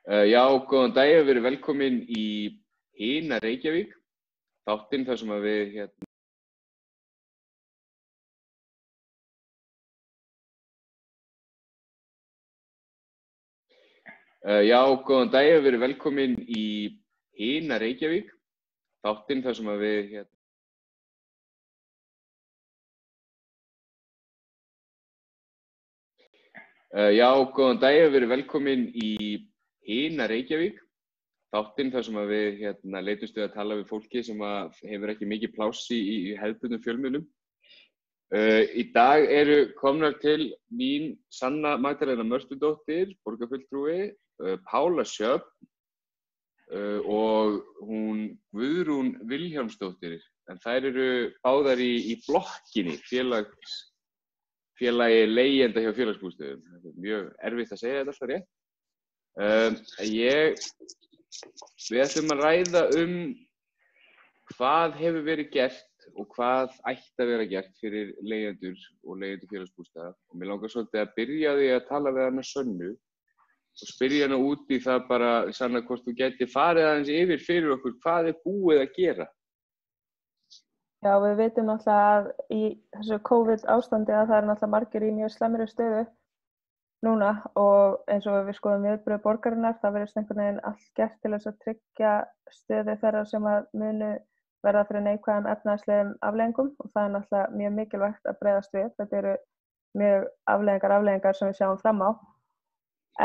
Já, góðan daginn, við erum velkomin í Hina Reykjavík, þáttinn þar sem að við Já, góðan daginn, við erum velkomin í Hina Reykjavík, þáttinn þar sem að við Já, góðan daginn, við erum velkomin í Hina Reykjavík, þáttinn þar sem að við leitumst við að tala við fólki sem að hefur ekki mikið pláss í hefðbundnum fjölmiðlum. Í dag eru komnar til mín Sanna Magdalena Mörtudóttir, borgarfulltrúi, Pála Sjöfn og hún Guðrún Vilhjálmsdóttir, en þær eru báðar í blokkinni, félagi leigjenda hjá félagsbústöðum. Það er mjög erfitt að segja þetta alltaf rétt. Við ætlum að ræða hvað hefur verið gert og hvað ætti að vera gert fyrir leigjendur og leigjendur félagsbústaða. Og mér langar svolítið að byrja á því að tala við hana Sönnu og spyrja hana út í það bara, Sanna, hvort þú gæti farið aðeins yfir fyrir okkur hvað er búið að gera. Já, við vitum náttúrulega að í þessu COVID ástandi að það eru náttúrulega margir í mjög slæmri stöðu núna og eins og við skoðum viðbrögð borgarinnar, það verðist einhvern veginn allt gert til þess að tryggja stöðu þeirra sem að munu verða fyrir neikvæðum efnahagslegum afleiðingum og það er náttúrulega mjög mikilvægt að bregðast við. Þetta eru mjög afleiðingar sem við sjáum fram á.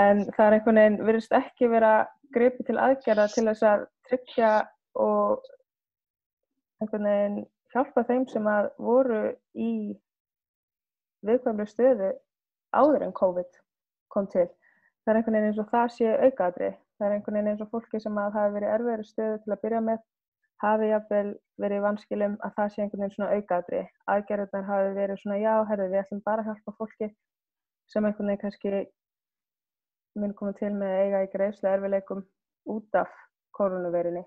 En það er einhvern veginn virðist ekki vera gripið til aðgerða til þess að tryggja og einhvern veginn hjálpa þeim sem að voru í viðkvæmri stöðu áður en COVID kom til. Það er einhvern veginn eins og það sé aukaatriði. Það er einhvern veginn eins og fólki sem að hafi verið erfiðri stöðu til að byrja með, hafi jafnvel verið í vanskilum að það sé einhvern veginn svona aukaatriði. Aðgerðirnar hafi verið svona, já, við ætlum bara að hjálpa fólki sem einhvern veginn kannski mun koma til með að eiga í greiðslu erfiðleikum út af kórónuveirunni.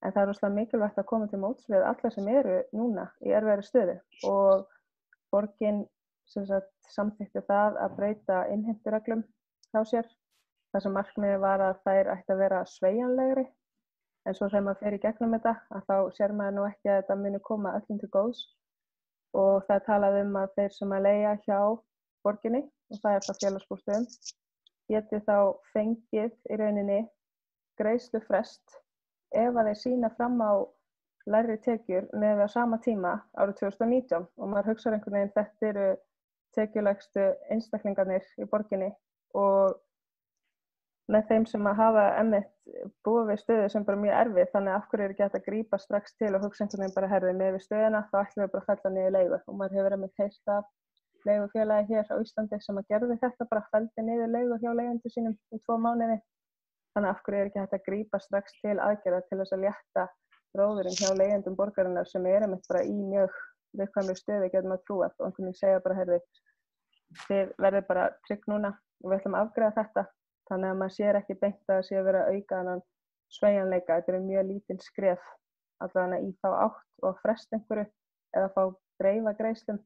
En það er rosalega mikilvægt að koma til móts við alla sem eru núna í erfiðri stöðu og borgin samþykkti það að breyta innheimtureglum hjá sér. Það sem markmiðið var að þær ætti að vera sveigjanlegri, en svo þegar maður fer í gegnum þetta að þá sér maður nú ekki að þetta muni koma öllum til góðs og það er talað að þeir sem að leigja hjá borginni, og það er það félagsbústöðum, geti þá fengið í rauninni greiðslufrest ef að þeir sýna fram á lægri tekjur með á sama tíma árið 2019 og maður hugsar einhvern veginn þetta eru tekjulægstu einstaklingarnir í borginni og með þeim sem að hafa búið við stöðu sem bara mjög erfið, þannig að af hverju er ekki hægt að grípa strax til og hugsa einhvern veginn bara með við stöðuna, þá ætlum við bara að fella niður leigu og maður hefur heyrt af leigufélagi hér á Íslandi sem að gerði þetta, bara felldi niður leigu hjá leigjendur sínum í 2 mánuði. Þannig af hverju er ekki hægt að grípa strax til aðgerða til þess að létta róðurinn hjá leigjendum borgarinnar sem er bara í mjög viðkvæmri stöðu, getum að trúa og einhvern veginn segja bara, þið verður bara trygg núna og við ætlum að afgreiða þetta. Þannig að maður sér ekki beint að það sé að vera að auka þennan sveigjanleika. Þetta eru mjög lítil skref allavega í þá átt og fresta einhverju eða fá dreifa greiðslum.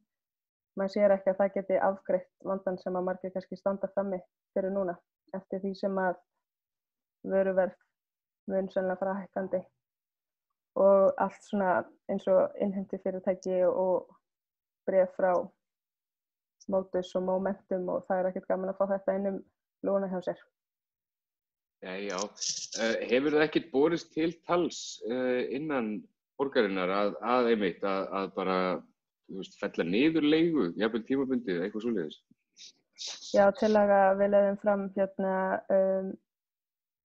Maður sér ekki að það geti afgreitt vandann sem að margir kannski standa frammi fyrir núna eftir því sem að vöruverð mun sennilega fara hækkandi og allt svona eins og innheimtufyrirtæki og bréf frá Motus og Momentum og það er ekkert gaman að fá þetta inn lúna hjá sér. Já. Hefur það ekkert borist til tals innan borgarinnar að bara fella niður leigu, jafnvel tímabundið, eitthvað svoleiðis? Já, tillaga við leiðum fram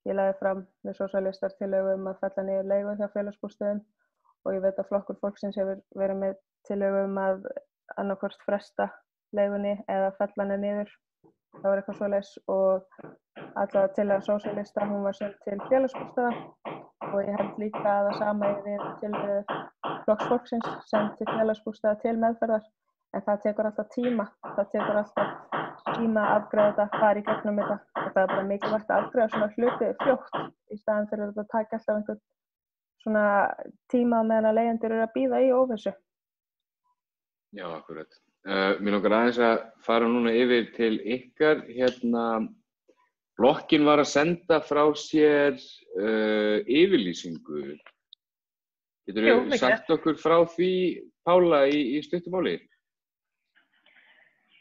ég lagði fram við sósíalistar tillögu að fella niður leigu hjá félagsbústöðum og ég veit að Flokkur fólksins hefur verið með tillögu að annaðhvort fresta leigunni eða fella hana niður. Það var eitthvað svoleiðis og allavega tillaga sósíalista, hún var send til félagsbústaða og ég held líka að það sama við tillögu Flokks fólksins send til félagsbústaða til meðferðar, en það tekur alltaf tíma. Það tekur alltaf tíma að afgreiða þetta, fara í gegnum þetta og það er bara mikilvægt að afgreiða svona hluti fljótt í staðinn fyrir að taka alltaf einhvern svona tíma meðan að leigjendur eru að bíða í óvissu. Já, akkurat. Mér langar aðeins að fara núna yfir til ykkar blokkin var að senda frá sér yfirlýsingu. Geturðu sagt okkur frá því, Pála, í stuttu máli?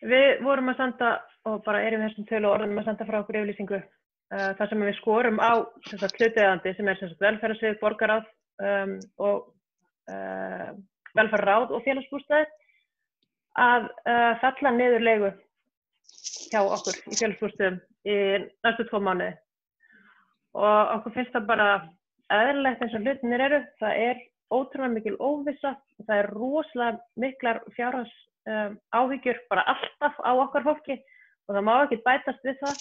Við vorum að senda, og bara erum þessum tölu orðum að senda frá okkur yfirlýsingu, þar sem við skorum á hlutaðeigandi sem velferðarsvið, borgarráð og velferðarráð og félagsbústaðir að fella niður leigu hjá okkur í félagsbústöðum í næstu 2 mánuði. Og okkur finnst það bara eðlilegt eins og hlutirnir eru. Það ótrúlega mikil óvissa, það rosalega miklar fjárhags áhyggjur bara alltaf á okkar fólki og það má ekki bætast við það.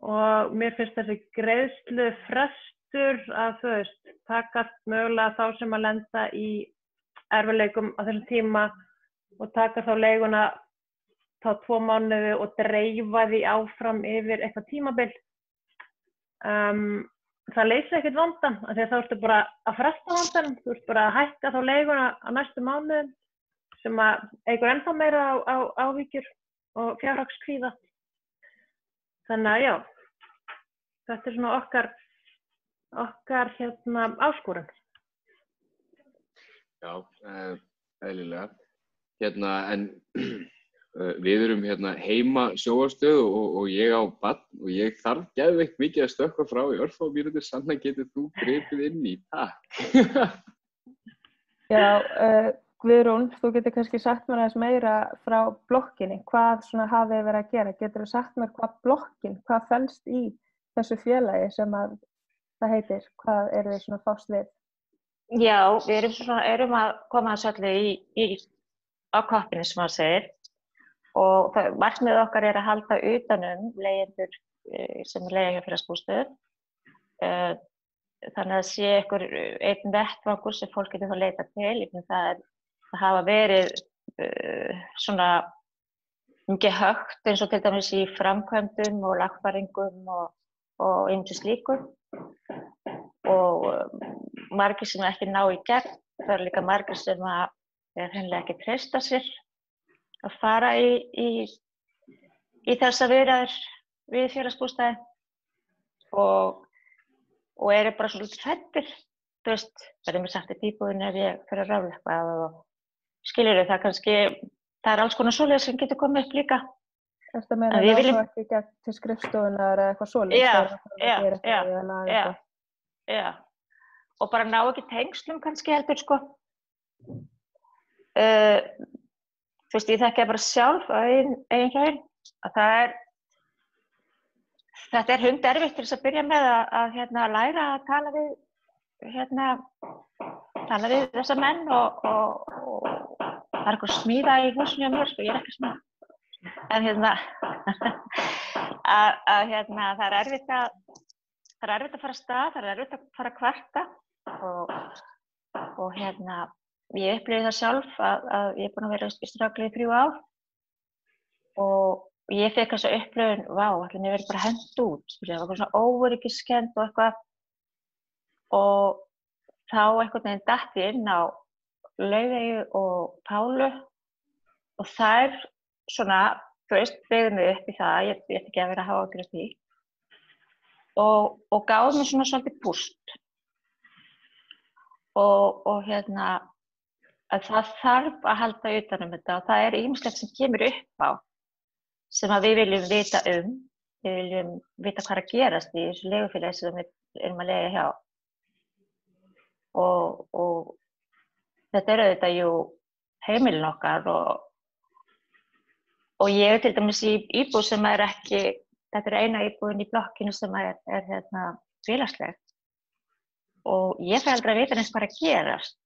Og mér finnst þessi greiðslu frestur að takast mögulega þá sem að lenda í erfiðleikum á þessum tíma og taka þá leiguna þá 2 mánuði og dreifa því áfram yfir eitthvað tímabil. Það leysir ekkert vandann, af því að þá ertu bara að fresta vandann, þú ert bara að hækka þá leiguna á næstu mánuðum sem að eykur ennþá meira á áhyggjur og fjárhagskvíða. Þannig að já, þetta svona okkar áskorun. Já, eðlilega. En við erum heima sjónvarpsstöð og ég á barn og ég þarf geðveikt mikið að stökkva frá í örfáum mínútur. Sanna, getur þú gripið inn í? Takk. Já, Guðrún, þú getur kannski sagt mér aðeins meira frá blokkinni. Hvað hafið verið að gera? Geturðu sagt mér hvað felst í þessu félagi sem að það heitir? Hvað eru þið fást við? Já, við erum að koma að svolítið á koppinu sem maður segir. Og markmiðið okkar að halda utanum leigjendur sem leigja hjá félagsbústöðum. Þannig að sé einn vettvangur sem fólk getur þá leita til. Það hafa verið svona mikið högt eins og til dæmis í framkvæmdum og lagfæringum og ýmsu slíku. Og margir sem ekki ná í gegn, það eru líka margir sem hreinlega ekki treysta sér að fara í þessa viðræður við félagsbústaði og eru bara svolítið hræddir. Það mér sagt í íbúðinni ef ég fer að ráða eitthvað og skilurðu það kannski, það alls konar svoleiðis sem getur komið upp líka. Þetta meina það þá ekki gegn til skrifstofunar eða eitthvað svoleiðis? Já. Og bara ná ekki tengslum kannski heldur, ég þekki bara sjálf á eigin hraun að þetta hunderfitt til þess að byrja með að læra að tala við þessa menn og það eitthvað smíða í húsinu hjá mér, ég ekki smíða. En það erfitt að fara af stað, það erfitt að fara að kvarta og ég upplifði það sjálf að ég búin að vera í ströggli í 3 ár og ég fekk þessa upplifun, ætli mér verið bara hent út. Það var svona óöryggiskennd og eitthvað og þá einhvern veginn datt ég inn á Laufeyju og Pálu og þær byggðu mig upp í það, ég ætti ekki að vera að hafa áhyggjur af því og gáðu mér svona svolítið púst og að það þarf að halda utan þetta og það ýmislegt sem kemur upp á sem að við viljum vita við viljum vita hvað að gerast í þessu leigufélagi sem við erum að leigja hjá og þetta auðvitað heimilin okkar og ég til dæmis í íbúð sem ekki, þetta eina íbúðin í blokkinu sem félagsleg og ég fæ aldrei að vita eins hvað að gerast.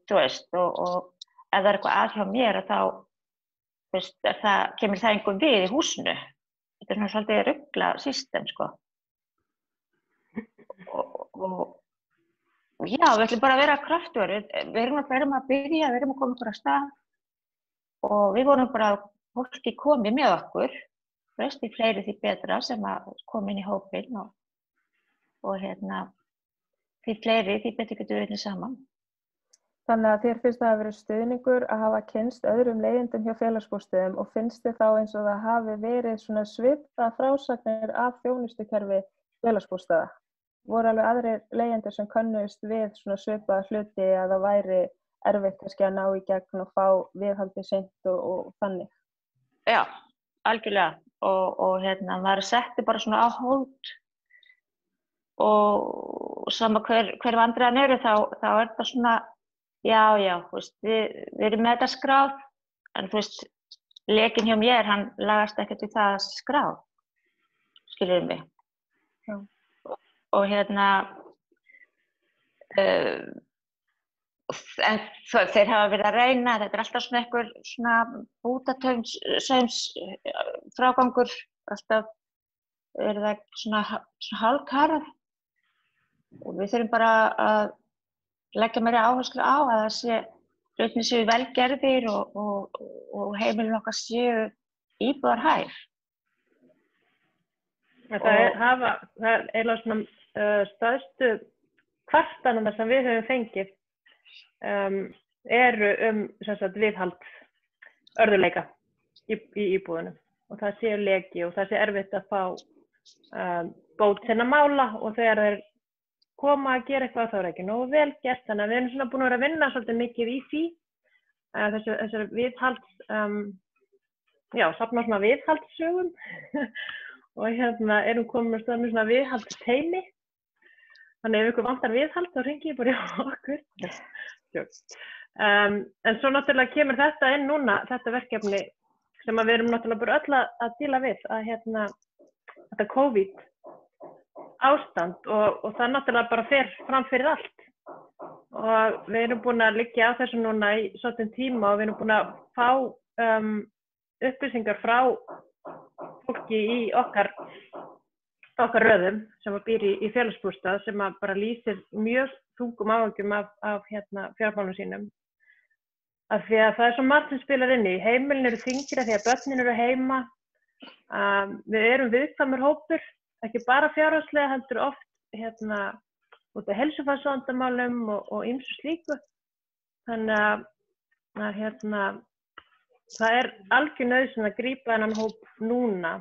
Og ef það eitthvað að hjá mér þá kemur það einhver við í húsinu. Þetta svona svolítið ruglað system, og já, við ætlum bara að vera kröftugir. Við erum að byrja, við erum að koma okkur af stað og við vorum bara að fólki komi með okkur, því fleiri því betra sem að koma inn í hópinn og því fleiri því betur getur við unnið saman. Þannig að þér finnst það að vera stuðningur að hafa kynnst öðrum leigjendum hjá félagsbústöðum og finnst þér þá eins og það hafi verið svona svipaðar frásagnir af þjónustukerfi félagsbústöða? Voru alveg aðrir leigjendur sem könnuðust við svona svipaða hluti að það væri erfitt kannski að ná í gegn og fá viðhaldið seint og þannig? Já, algjörlega. Og maður setti bara svona á hold og sama hver vandræðan eru þá er það svona, já, þú veist, við erum með þetta skráð, en þú veist, lekinn hjá mér, hann lagast ekkert við það skráð, skilurðu mig. Já. Og en þeir hafa verið að reyna, þetta er alltaf svona einhver svona bútatöngsaums frágangur, alltaf er það svona hálfkarð og við þurfum bara að leggja meiri áherslu á að það sé hlutirnir séu velgerðir og heimilin okkar séu íbúðarhæf. Það er eiginlega svona stærstu kvartanirnar sem við höfum fengið eru sem sagt viðhald örðugleika í íbúðunum og það sé leki og það sé erfitt að fá bót sinna mála og þegar þeir koma að gera eitthvað þá er ekki nógu vel gert, þannig að við erum svona búin að vera að vinna svolítið mikið í því þessar viðhalds safna svona viðhaldssögum og erum komin að stöða með svona viðhaldsteymi. Þannig ef ykkur vantar viðhald þá hringi ég bara hjá okkur. En svo náttúrulega kemur þetta inn núna, þetta verkefni sem við erum náttúrulega bara öll að díla við, að þetta COVID ástand og það náttúrulega bara fer fram fyrir allt. Og við erum búin að liggja á þessu núna í svolítinn tíma og við erum búin að fá upplýsingar frá fólki í okkar röðum sem býr í félagsbústað sem bara lýsir mjög þungum áhyggjum af fjármálum sínum. Af því að það er svo margt sem spilar inn í. Heimilin eru þyngri því að börnin eru heima. Við erum viðkvæmur hópur, ekki bara fjárhagslega, heldur oft út af heilsufarsvandamálum og ýmsu slíku. Þannig að það er algjör nauðsyn að grípa þennan hóp núna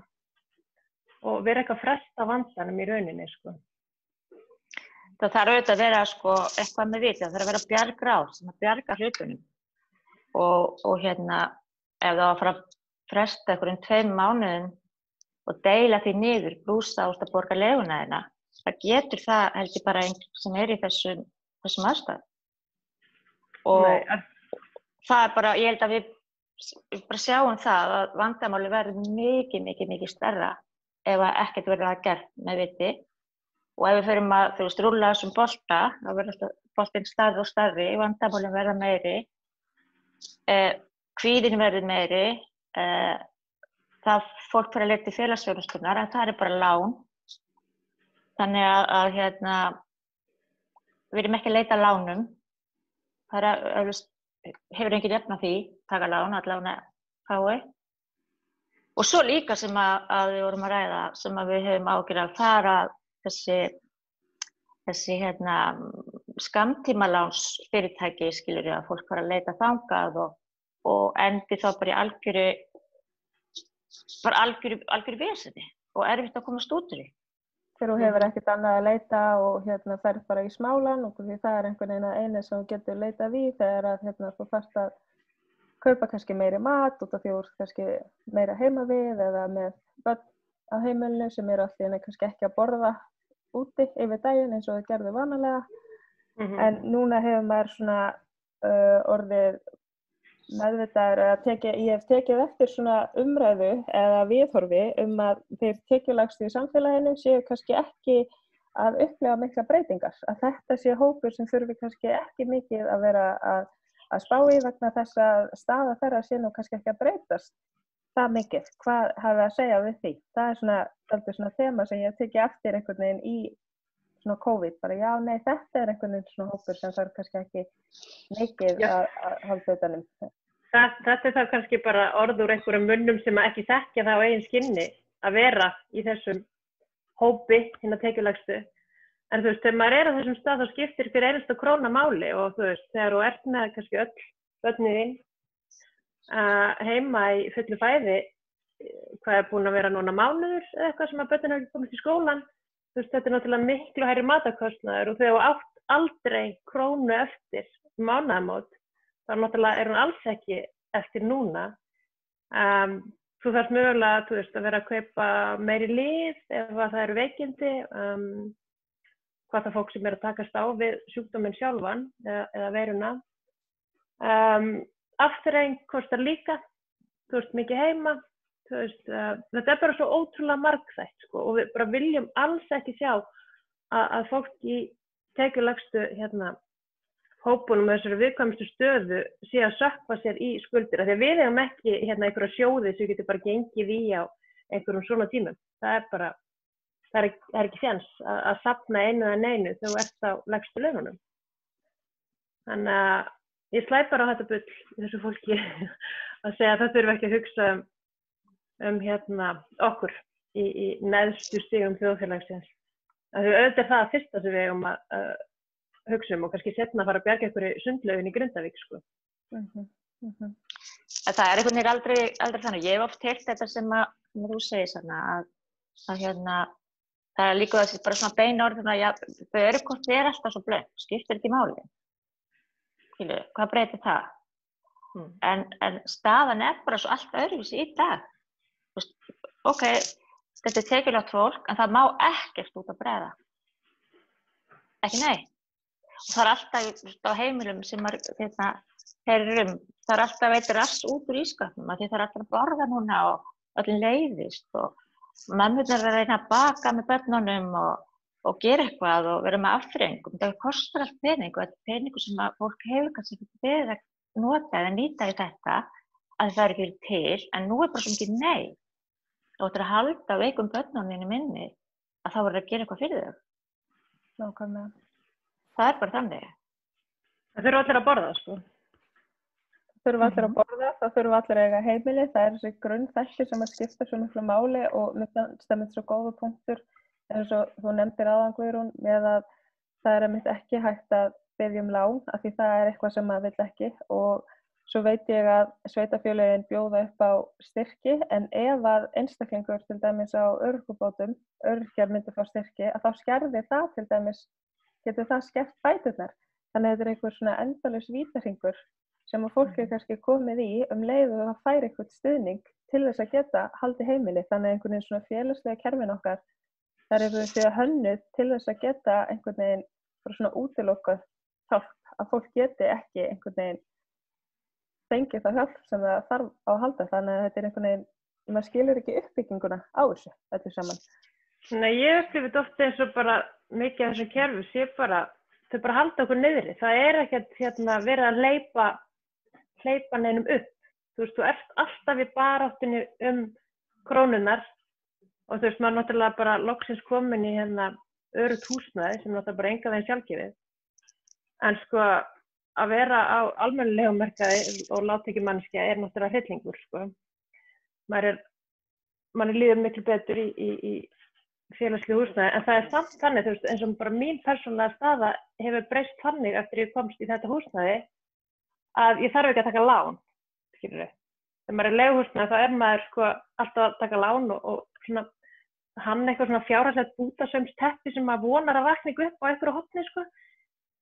og vera eitthvað fresta vandanum í rauninni, sko. Það þarf auðvitað að vera, eitthvað með viti, það þarf að vera bjargráð sem að bjarga hlutunum. Og ef það var að fara að fresta einhverjum 2 mánuðum og deila því niður, blúsa út að borga leiguna þeirna, það getur það, held ég bara einhver sem er í þessum aðstæðum. Og það er bara, ég held að við bara sjáum það að vandamáli verður mikið stærra ef ekkert verður að gert með viti. Og ef við förum að, rúlla þessum bolta, þá verður boltinn stærri og stærri, vandamálin verða meiri, kvíðin verður meiri, það fólk fyrir að leita í félagsþjónustunnar, en það er bara lán. Þannig að við erum ekki að leita lánum. Það hefur enginn efni á því, taka lán, allavega fái. Og svo líka sem að við vorum að ræða, sem að við höfum ágjörð að fara þessi skammtímalánsfyrirtæki, skilurðu, að fólk fara að leita þangað og endi þá bara í algjöru veseni og erfitt að komast út úr því. Þegar þú hefur ekkert annað að leita og ferð bara í smálan og því það er einhvern veginn að einu sem þú getur leitað í þegar að þú þarft að kaupa kannski meiri mat út af því þú ert kannski meira heima við eða með börn á heimilinu sem eru allt í einu kannski ekki að borða úti yfir daginn eins og þau gerðu vanalega. En núna hefur maður svona orðið meðvitaður að ég hef tekið eftir svona umræðu eða viðhorfi að þeir tekjulægstu í samfélaginu séu kannski ekki að upplifa mikla breytingar. Að þetta sé hópur sem þurfi kannski ekki mikið að vera að spá í vegna þess að staða þeirra sé nú kannski ekki að breytast það mikið. Hvað hafið að segja við því? Það er svona þema sem ég hef tekið eftir einhvern veginn í svona COVID. Bara já, nei, þetta er einhvern veginn svona hópur sem þarf kannski ekki mikið að halda utan um. Þetta er það kannski bara orð úr einhverjum munnum sem ekki þekkja það á eigin skinni að vera í þessum hópi, tekjulægstu. En þú veist, þegar maður á þessum stað þá skiptir hver einasta króna máli og þú veist, þegar þú ert með kannski öll börnin þín heima í fullu fæði, hvað búin að vera núna mánuður eða eitthvað sem að börnin hafa ekki komist í skólan, þú veist, þetta náttúrulega miklu hærri matarkostnaður og þegar þú átt aldrei krónu eftir mánaðamót, þá náttúrulega hún alls ekki eftir núna. Þú þarft mögulega, þú veist, að vera að kaupa meiri lyf ef það eru veikindi, hvað það fólk sem að takast á við sjúkdóminn sjálfan eða veiruna. Afþreying kostar líka, þú veist, mikið heima, þú veist, þetta bara svo ótrúlega margþætt, sko, og við bara viljum alls ekki sjá að fólk í tekjulægstu hópunum með þessari viðkvæmustu stöðu sé að sökkva sér í skuldir. Þegar við hefum ekki einhverja sjóði sem getur bara gengið í á einhverjum svona tímum. Það er ekki séns að safna einu eða neinu þegar þú ert á lægstu laununum. Þannig að ég slæ bara á þetta bull þessu fólki að segja að það þurfi ekki að hugsa okkur í neðstu stigum þjóðfélagsins. Auðvitað er það fyrsta sem við eigum að hugsa og kannski setna að fara að bjarga einhverju sundlaugin í Grindavík, sko. Það er einhvern veginn aldrei þannig. Ég hef oft heyrt þetta sem þú segir svona að það er líka þessi bara svona bein orð að þau örugkort alltaf svo blönd, skiptir ekki máli. Hvað breytir það? En staðan er bara svo allt öðruvísi í dag. Ok, þetta er tekjulágt fólk, en það má ekkert út að bregða. Ekki nei. Og það er alltaf á heimilum sem það er alltaf eitt rass út úr ísskápnum af því það er alltaf að borða núna og öllum leiðist og mömmurnar er að reyna að baka með börnunum og gera eitthvað og vera með afþreyingum. Það kostar allt pening og þetta er peningur sem að fólk hefur kannski ekki beðið að nota eða nýta í þetta að það er ekki verið til, en nú er bara svo mikið nei. Og þetta er að halda veikum börnunum minni að þá verður að gera eitthvað fyrir þau. Nákvæmlega. Það er bara þannig. Það þurfa allir að borða, sko. Það þurfa allir að borða, það þurfa allir að eiga heimili. Það er þessi grunnþættir sem að skipta svo miklu máli og mér stemmir svo góða punktur eins og þú nefndir áðan, Guðrún, með að það er einmitt ekki hægt að biðja lán af því það er eitthvað sem maður vill ekki og svo veit ég að sveitarfélögin bjóða upp á styrki en ef að einstaklingur til dæmis á örorkubótum, öryrkjar myndi fá styrki, að þá skerði það til dæmis, getur það skert bæturnar. Þannig að þetta er einhver svona endalaus vítahringur sem að fólk er kannski komið í leið og það fær eitthvað stuðning til þess að geta haldið heimili. Þannig að einhvern veginn svona félagslega kerfin okkar, þar eru við því hönnuð til þess að geta einhvern veginn bara svona útilokað hjálp, að fólk geti ekki einhvern veginn fengið það hjálp sem það þarf á að halda. Þannig að þetta er einhvern veginn, maður skilur ekki uppbygginguna á þessu, þetta saman. Nei, ég upplifði þetta oft eins og bara mikið af þessu kerfi sé bara, þau bara halda okkur niðri. Það er ekkert verið að hleypa neinum upp. Þú veist, þú ert alltaf í baráttunni krónunar og þú veist, maður náttúrulega bara loksins komin í öruggt húsnæði sem náttúrulega bara enga veginn sjálfgefið. En sko, að vera á almennilegum markaði og lágtekjumanneskja er náttúrulega hryllingur, sko. Manni líður miklu betur í félagslegu húsnæði, en það er samt þannig, þú veist, eins og bara mín persónulega staða hefur breyst þannig eftir ég komst í þetta húsnæði að ég þarf ekki að taka lán, skilur við. Þegar maður er leiguhúsnæði þá er maður sko alltaf að taka lán og svona, hann eitthvað svona fjárhagslegt bútasaumsteppi sem maður vonar að vakna upp á einhverju hotni, sko.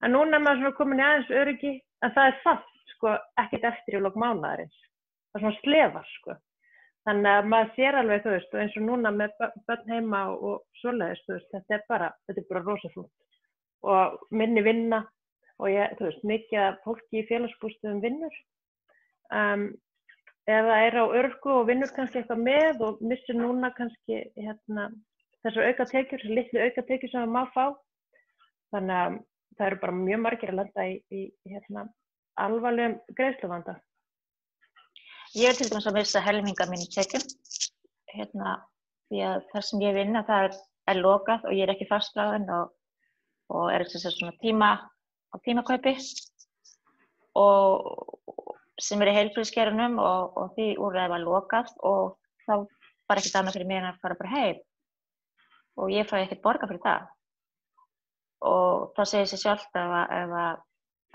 En núna er maður svona komin í aðeins öryggi, en það er samt, sko, ekkert eftir í lok mánaðarins. Það er svona slefar, sko. Þannig að maður sér alveg, þú veist, og eins og núna með börn heima og svoleiðis, þú veist, þetta er bara rosaflott. Og minni vinna og þú veist, mikið af fólki í félagsbústöðum vinnur. Eða er á örorku og vinnur kannski eitthvað með og missir núna kannski þessar aukatekjur, þessar litlu aukatekjur sem maður má fá. Þannig að það eru bara mjög margir að lenda í alvarlegum greiðsluvanda. Ég er til dæmis að missa helminga mínu tekjum, því að þar sem ég vinna það er lokað og ég er ekki fastráðin og er svona tímakaupi og sem er í heilbrigðisgeiranum og því úrræði var lokað og þá bara ekkert annað fyrir mig en að fara bara heim og ég fæ ekkert borga fyrir það. og það segir sig sjálft ef að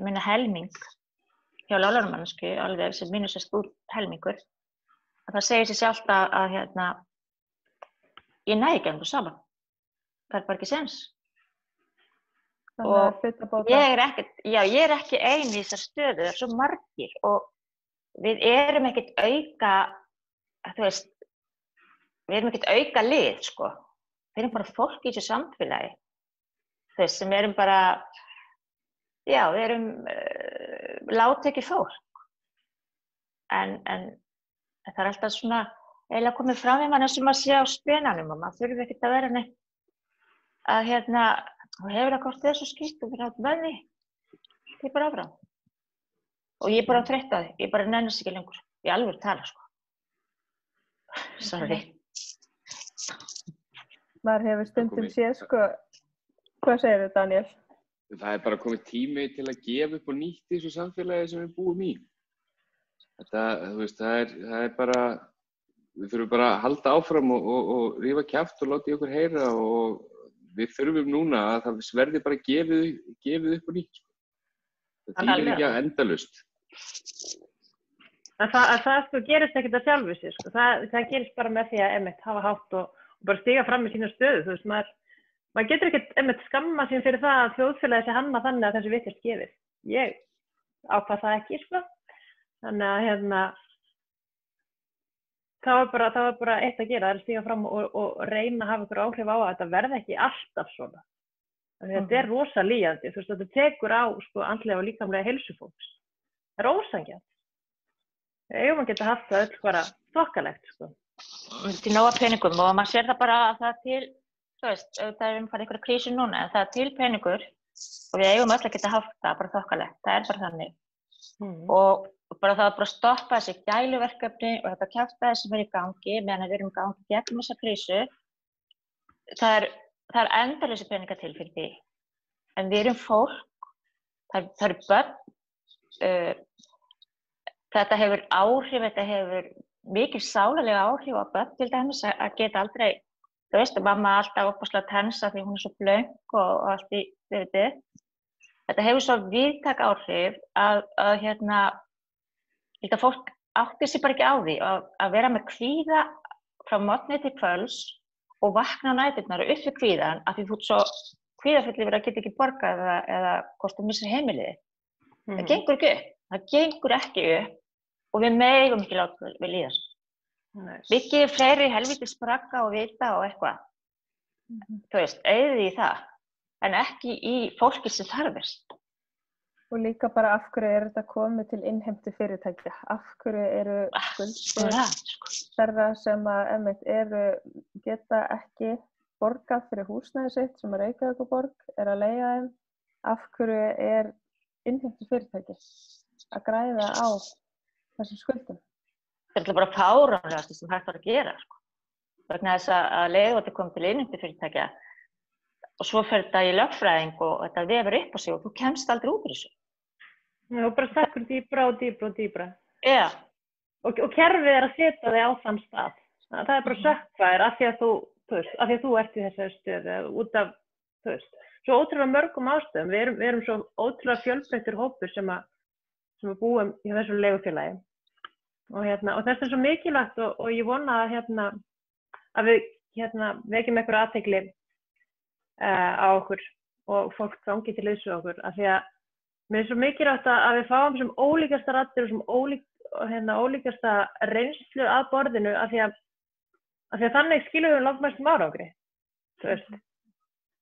minna helming hjá láglaunamannesku, alveg sem minnur sér stór helmingur, að það segir sig sjálft að ég næ ekki endur saman. Það bara ekki séns. Og ég er ekki ein í þessar stöðu, það er svo margir og við erum ekkert auka, þú veist, við erum ekkert auka lið, sko. Við erum bara fólk í þessu samfélagi, þú veist, sem erum bara, já, við erum lágtekið fólk. En það er alltaf svona, eiginlega komið fram í manni sem að sé á spenanum og maður þurfi ekkert að vera neitt að og hefur það hvort þessu skýrt og verið átt með því. Ég er bara áfram. Og ég er bara þreytt á því. Ég bara nenni sig ekki lengur. Ég alveg tala, sko. Sorry. Maður hefur stundum séð, sko. Hvað segir þau, Daniel? Það er bara komið tími til að gefa upp og nýtt í þessu samfélagi sem við búum í. Þetta, þú veist, það er bara, við þurfum bara að halda áfram og rífa kjaft og láta í okkur heyra og við þurfum núna að það verði bara gefið upp og nýtt. Það þýðir ekki að endalaust. Það sko gerist ekkert að sjálfu sér, sko. Það gerist bara með því að einmitt hafa hátt og bara stiga fram í sína stöðu. Þú veist, maður getur ekkert einmitt skamma sín fyrir það að þjóðfélagi sé hanna þannig að þessu vitist gefið. Ég ákvað það ekki, sko. Þannig að það var bara eitt að gera, það er að stiga fram og reyna að hafa ykkur áhrif á að þetta verði ekki alltaf svona. Þetta er rosa líðandi, þú veist, þetta tekur á sko, andlega og líkamlega heilsu fólks. Það er ósanngjarnt. Við eigum að geta haft það öll bara þokkalegt, sko. Til nóga peningum og maður sér það bara að það er til, þú veist, það er farið einhverja krísu núna, en það er til peningur og við eigum öll að geta haft það bara þokkalegt, það er bara þannig. Og bara það að bara stoppa þessi gæluverkefni og þetta kjaftaði sem er í gangi meðan við erum í gangi gegnum þessa krísu. Það er endalausa peningar til fyrir því. En við erum fólk, það eru börn, þetta hefur áhrif, þetta hefur mikil sálarlega áhrif á börn til dæmis að geta aldrei, þú veist, mamma alltaf opaslega tensa því hún er svo blöng og allt í þau. Þetta hefur svo víðtæk áhrif að líka fólk átti sig bara ekki á því að vera með kvíða frá morgni til kvölds og vakna á næturnar og upp við kvíðan af því þú ert svo kvíðafull yfir að geta ekki borgað eða hvort þú missir heimilið. Það gengur ekki upp. Það gengur ekki upp og við megum ekki láta við líða svo. Við gefum fleiri helvítis bragga og vita og eitthvað. Þú veist, eyðið í það en ekki í fólki sem þarfist. Og líka bara af hverju þetta komið til innheimtu fyrirtækja? Af hverju eru skuldir þeirra sem að geta ekki borgað fyrir húsnæði sitt sem að Reykjavíkurborg að leigja þeim? Af hverju innheimtu fyrirtæki að græða á þessum skuldum? Það er bara fáránlegast sem hægt var að gera, sko. Vegna þess að leiðvoti kom til innheimtu fyrirtækja og svo fer þetta í lögfræðing og þetta vefur upp á sig og þú kemst aldrei út úr þessu. Já, og bara stekkur dýpra og dýpra og dýpra. Já. Og kerfið er að setja þig á þann stað. Það er bara sökkvaðir af því að þú ert í þessari stöðu út af, þú veist, svo ótrúlega mörgum ástæðum. Við erum svo ótrúlega fjölbreyttur hópur sem að búum í þessu leigufélagi. Og þetta er svo mikilvægt og ég vona að við vekjum einhverja athygli á okkur og fólk gangi til liðs við okkur af því að mér er svo mikilvægt að við fáum sem ólíkasta raddir og sem ólíkasta reynslu að borðinu af því að þannig skilum við langmestum árangri. Þú veist,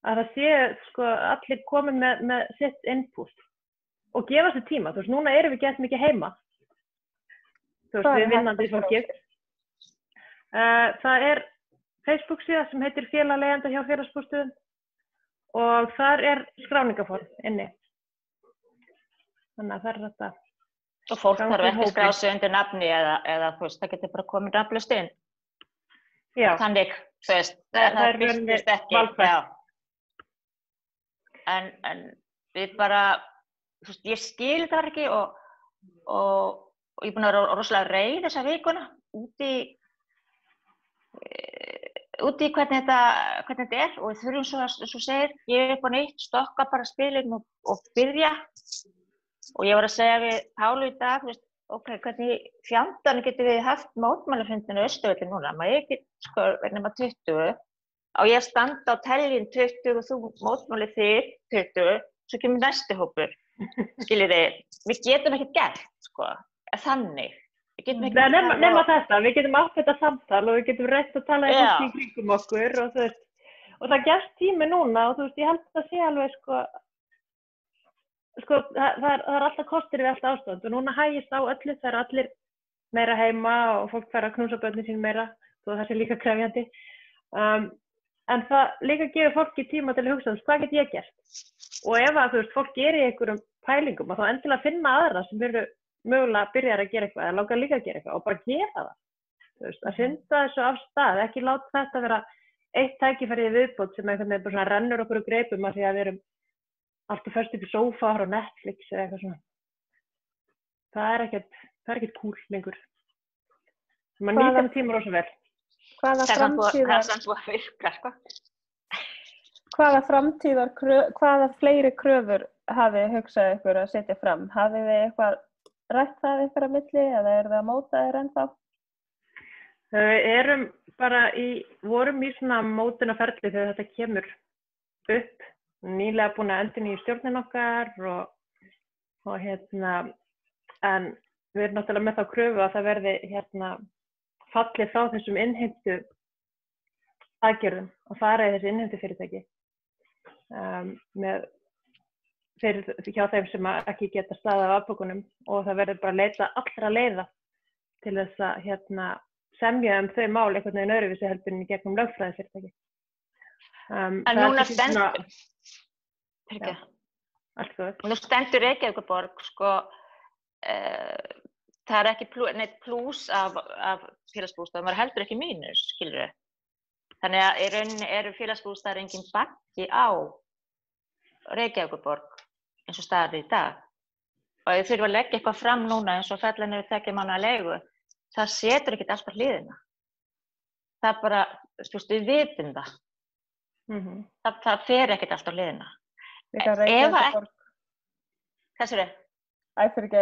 að það sé sko allir komið með sitt input og gefa sér tíma. Þú veist, núna erum við gett mikið heima. Þú veist, við vinnandi fólkið. Það er Facebook síða sem heitir Félag leigjenda hjá félagsbústöðum og þar er skráningaform inni. Þannig að það er þetta. Og fólk þarf ekki að skrá sig undir nafni eða þú veist, það getur bara komið nafnlaust inn. Já. Þannig, þú veist, það byrstist ekki. Valfrætt. En við bara, þú veist, ég skil það ekki og ég er búin að vera rosalega reið þessa vikuna út í út í hvernig þetta og við þurfum svo segir, ég upp á nýtt, stokka bara spilin og byrja. Og ég var að segja við Pálu í dag, ok, hvernig fjandanum getum við haft mótmælafundinu á Austurvelli núna? Maður ekki, nema 20. Á ég að standa á teljin 20 og þú mótmælið þig 20, svo kemur næsti hópur, skiljið þið. Við getum ekkert gert, þannig. Nema þetta, við getum átt þetta samtal og við getum reynt að tala í kringum okkur og þú veist, og það gefst tími núna og þú veist, ég held að það sé alveg það er alltaf kostir við allt ástand og núna hægist á öllu, það er allir meira heima og fólk fær að knúsa börnin sín meira, þó það sé líka krefjandi. En það líka gefur fólki tíma til að hugsa, hvað get ég gert? Og ef að þú veist, fólk gerir einhverjum pælingum og þá endilega finna aðra sem eru mögulega byrjar að gera eitthvað eða langar líka að gera eitthvað og bara gera það. Þú veist, að synda þessu af stað, ekki láta þetta vera eitt tækifæri í viðbót sem einhvern veginn bara svona rennur okkur úr greipum af því að við erum alltaf föst upp í sófa og Netflix eða eitthvað svona. Það er ekkert kúl lengur. Maður nýtir það tíma rosa vel. Hvaða fleiri kröfur hafið þið hugsað ykkur að setja fram? Hafið þið eitthvað rætt það ykkur að milli eða það að móta þér ennþá? Við vorum í svona mótunarferli þegar þetta kemur upp. Nýlega búin að endurnýja stjórnin okkar en við erum náttúrulega með þá kröfu að það verði fallið frá þessum innheimtu aðgerðum og fara í þessi innheimtu fyrirtæki hjá þeim sem ekki geta staðið af afbókunum og það verður bara að leita allra leiða til þess að semja þau mál einhvern veginn öðruvísi heldur en í gegnum lögfræðifyrirtæki. En núna stendur Reykjavíkurborg, það er ekki neitt plús af félagsbústaðum, það er heldur ekki mínus, skilurðu. Þannig að í rauninni eru félagsbústaðar engin baggi á Reykjavíkurborg eins og staðar í dag. Og ef þau þurfa að leggja eitthvað fram núna eins og fella niður 2 mánaða leigu, það setur ekkert alltaf hliðina. Það er bara, við vitum það. Það fer ekkert alltaf hliðina.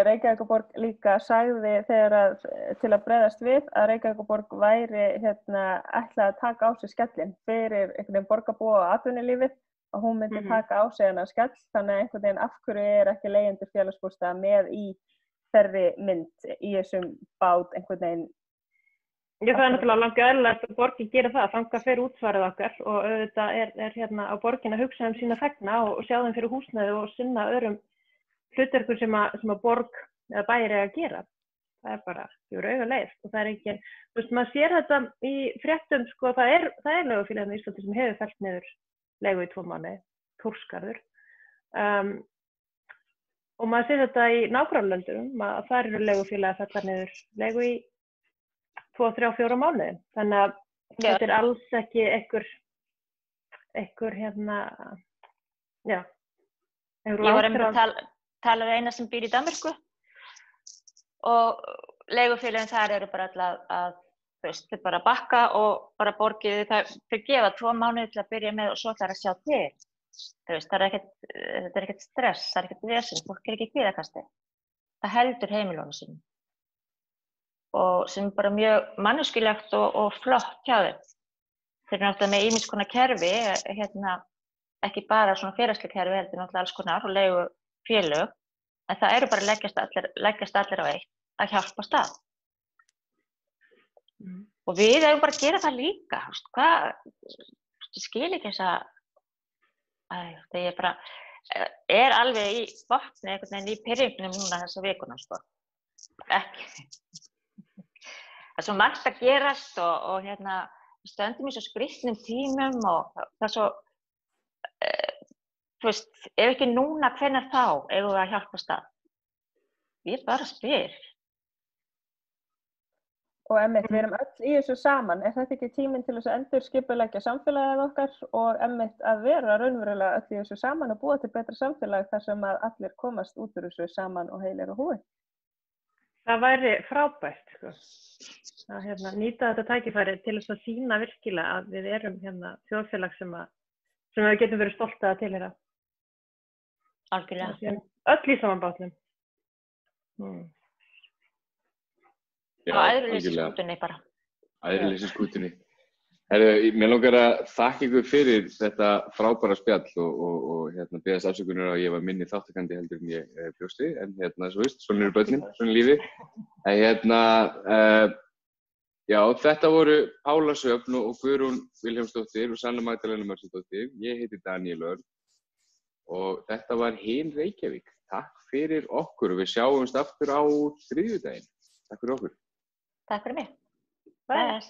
Reykjavíkurborg líka sagði til að bregðast við að Reykjavíkurborg væri ætlað að taka á sig skellinn fyrir einhvern veginn borgarbúa og atvinnulífið og hún myndi taka á sig hennar skell, þannig að einhvern veginn af hverju ekki leigjendur félagsbústaða með í þeirri mynd í þessum bát einhvern veginn. Það er náttúrulega langt eðlilegt að borgin gera það, þangað fyrir útsvarið okkar og auðvitað er á borgin að hugsa sína þegna og sjá þeim fyrir húsnæði og sinna öðrum hlutverkum sem að borg eða bæir eiga að gera. Það er bara yfir auga leið og það er ekki, þú veist, maður sér þetta í fréttum, það er leigufélagið í Íslandi sem hefur fellt niður leigu í 2 mánuði, Þórsgarður. Og maður sér þetta í nágrannalöndum að þar eru leigufélagið að fella niður leigu í 2, 3, 4 mánuði. Þannig að þetta er alls ekki Ég var einmitt að tala við eina sem býr í Danmörku og leigufélagin þar eru bara alltaf þau bara bakka og bara borgið, þau gefa 2 mánuði til að byrja með og svo ætlar að sjá til. Þetta er ekkert stress, það er ekkert vesen, fólk ekki kvíðakasti. Það heldur heimilunum sínum. Og sem bara mjög manneskjulegt og flott hjá þeim. Þeir eru náttúrulega með ýmiss konar kerfi, ekki bara svona félagsleg kerfi, heldur náttúrulega alls konar og leigufélög, en það eru bara leggjast allir á eitt að hjálpa stað. Og við eigum bara að gera það líka, ég skil ekki þess að ég bara er alveg í botni einhvern veginn í pirringnum núna þessa vikuna, ekki. Það er svo margt að gerast og við stöndum í svo skrýtnum tímum og það er svo, ef ekki núna, hvenær þá eigum við að hjálpa stað? Ég bara spyr. Og einmitt, við erum öll í þessu saman. Er þetta ekki tíminn til þess að endurskipuleggja samfélagið okkar og einmitt að vera raunverulega öll í þessu saman og búa til betra samfélag þar sem að allir komast út úr þessu saman og heilir og húi? Það væri frábært, sko. Að nýta þetta tækifæri til þess að sýna virkilega að við erum þjóðfélag sem við getum verið stolt að tilheyra. Algjörlega. Öll í saman bátnum. Á æðruleysiskútunni bara. Æðruleysiskútunni. Mér langar að þakka ykkur fyrir þetta frábæra spjall og biðast afsökunar á að ég var minni þáttakandi heldur en ég bjóst við, en svo veist, svona eru börnin, svona lífið. Já, þetta voru Pála Sjöfn og Guðrún Vilhjálmsdóttir og Sanna Magdalena Mörsusdóttir. Ég heiti Daníel Örn og þetta var Hin Reykjavík. Takk fyrir okkur og við sjáumst aftur á þriðjudaginn. Takk fyrir okkur. Takk fyrir mig. Bye.